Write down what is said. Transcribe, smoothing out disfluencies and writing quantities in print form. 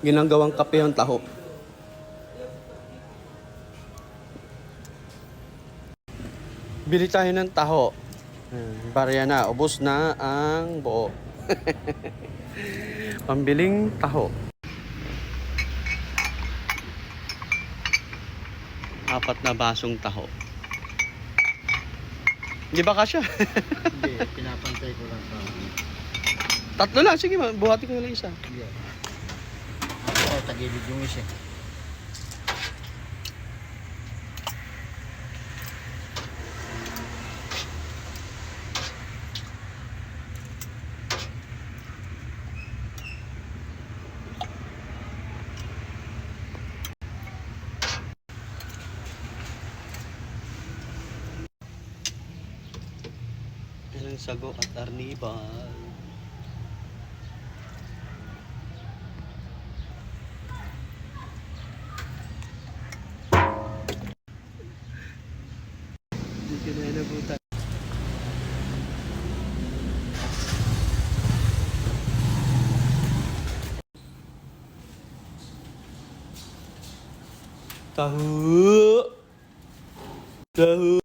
Ginagawang kape yung taho. Bili tayo ng taho. Barya na, ubos na ang buo. Pambiling taho. 4 na basong taho. Di ba kasya? Hindi, pinapantay ko lang sa... 3 lang, sige, buhati ko na lang isa. Yeah. Ako, tagilid yung isa. Ilang sago at arnibal. Hindi ka na nabutan. Tahu. Tahu.